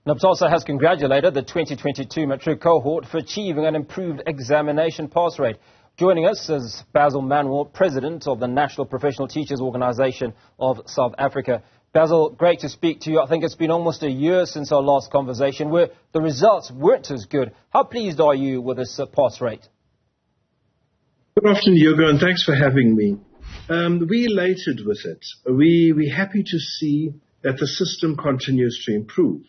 Naptosa has congratulated the 2022 matric cohort for achieving an improved examination pass rate. Joining us is Basil Manuel, President of the National Professional Teachers Organisation of South Africa. Basil, great to speak to you. I think it's been almost a year since our last conversation where the results weren't as good. How pleased are you with this pass rate? Good afternoon, Hugo, and thanks for having me. We're elated with it. We're happy to see that the system continues to improve.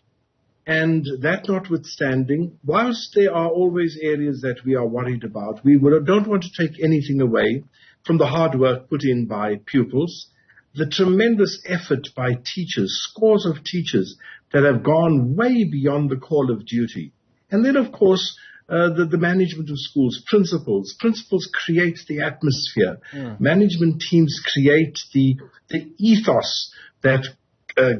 And that notwithstanding, whilst there are always areas that we are worried about, we don't want to take anything away from the hard work put in by pupils, the tremendous effort by teachers, scores of teachers that have gone way beyond the call of duty. And then, of course, the management of schools, principals create the atmosphere. Management teams create the ethos that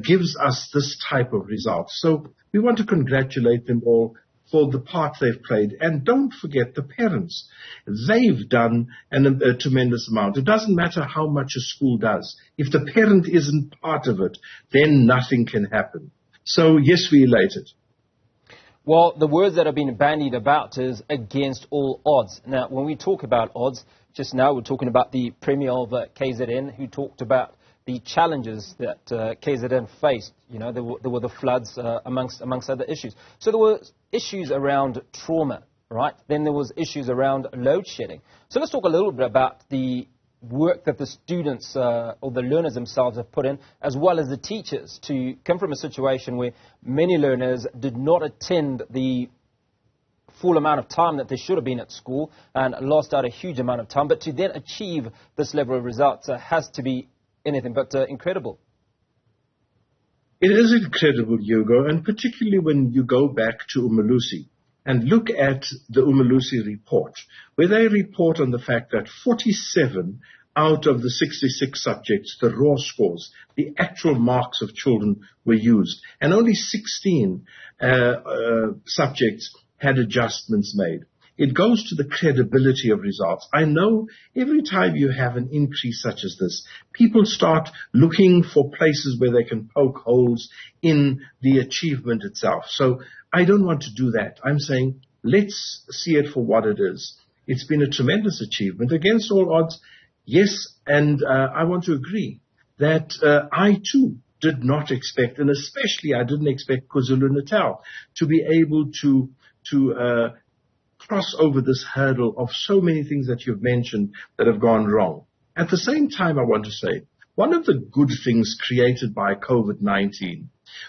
gives us this type of result. So we want to congratulate them all for the part they've played. And don't forget the parents. They've done a tremendous amount. It doesn't matter how much a school does. If the parent isn't part of it, then nothing can happen. So, yes, we're elated. Well, the words that have been bandied about is against all odds. Now, when we talk about odds, just now we're talking about the Premier of KZN who talked about the challenges that KZN faced. You know, there were the floods amongst other issues. So there were issues around trauma, right? Then there was issues around load shedding. So let's talk a little bit about the work that the students or the learners themselves have put in, as well as the teachers, to come from a situation where many learners did not attend the full amount of time that they should have been at school and lost out a huge amount of time. But to then achieve this level of results has to be anything but incredible. It is incredible, Hugo, and particularly when you go back to Umalusi and look at the Umalusi report, where they report on the fact that 47 out of the 66 subjects, the raw scores, the actual marks of children were used, and only 16 subjects had adjustments made. It goes to the credibility of results. I know every time you have an increase such as this, people start looking for places where they can poke holes in the achievement itself. So I don't want to do that. I'm saying let's see it for what it is. It's been a tremendous achievement against all odds. Yes, and I want to agree that I too did not expect, and especially I didn't expect KwaZulu-Natal to be able to cross over this hurdle of so many things that you've mentioned that have gone wrong. At the same time, I want to say, one of the good things created by COVID-19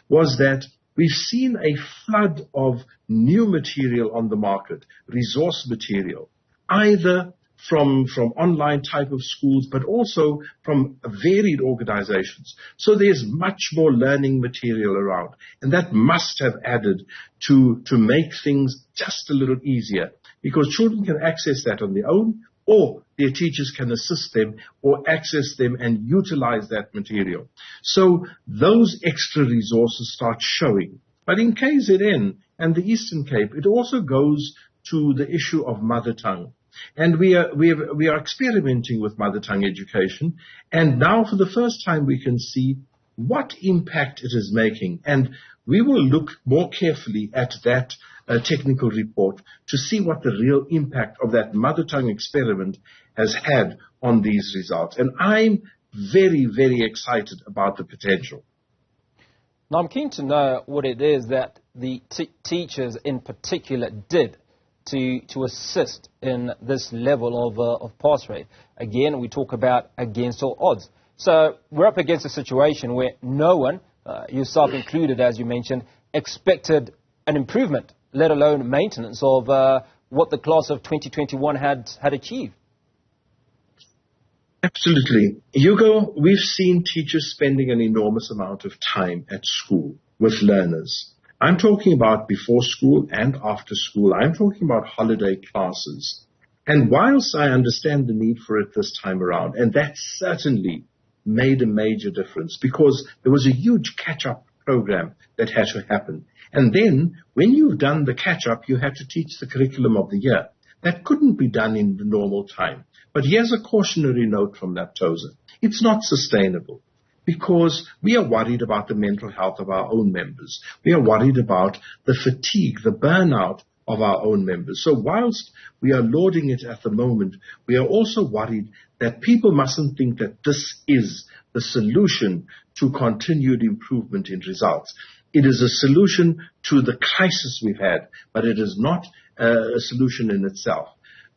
was that we've seen a flood of new material on the market, resource material, either from online type of schools, but also from varied organizations. So there's much more learning material around, and that must have added to make things just a little easier, because children can access that on their own, or their teachers can assist them or access them and utilize that material. So those extra resources start showing. But in KZN and the Eastern Cape, it also goes to the issue of mother tongue. And we are experimenting with mother tongue education, and now for the first time we can see what impact it is making. And we will look more carefully at that technical report to see what the real impact of that mother tongue experiment has had on these results. And I'm very, very excited about the potential. Now, I'm keen to know what it is that the teachers in particular did to assist in this level of pass rate. Again, we talk about against all odds. So we're up against a situation where no one, yourself included, as you mentioned, expected an improvement, let alone maintenance of what the class of 2021 had achieved. Absolutely. Hugo, we've seen teachers spending an enormous amount of time at school with learners. I'm talking about before school and after school. I'm talking about holiday classes. And whilst I understand the need for it this time around, and that certainly made a major difference because there was a huge catch-up program that had to happen. And then when you've done the catch-up, you had to teach the curriculum of the year. That couldn't be done in the normal time. But here's a cautionary note from Naptosa. It's not sustainable. because we are worried about the mental health of our own members. We are worried about the fatigue, the burnout of our own members. So whilst we are lauding it at the moment, we are also worried that people mustn't think that this is the solution to continued improvement in results. It is a solution to the crisis we've had, but it is not a solution in itself.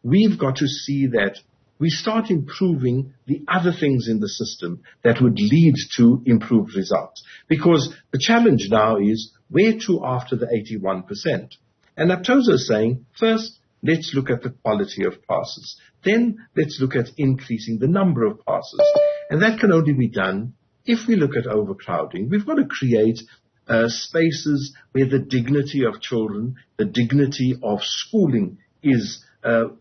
We've got to see that we start improving the other things in the system that would lead to improved results. Because the challenge now is, where to after the 81%? And Naptosa is saying, first, let's look at the quality of passes. Then let's look at increasing the number of passes. And that can only be done if we look at overcrowding. We've got to create spaces where the dignity of children, the dignity of schooling is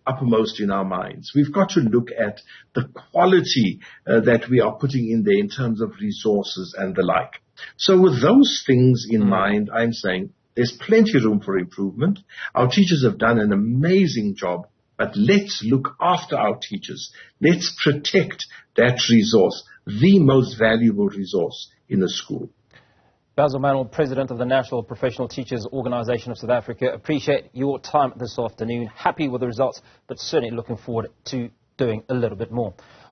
uppermost in our minds. We've got to look at the quality that we are putting in there in terms of resources and the like. So with those things in mind, I'm saying there's plenty of room for improvement. Our teachers have done an amazing job, but let's look after our teachers. Let's protect that resource, the most valuable resource in a school. Basil Manuel, President of the National Professional Teachers Organisation of South Africa, appreciate your time this afternoon. Happy with the results, but certainly looking forward to doing a little bit more.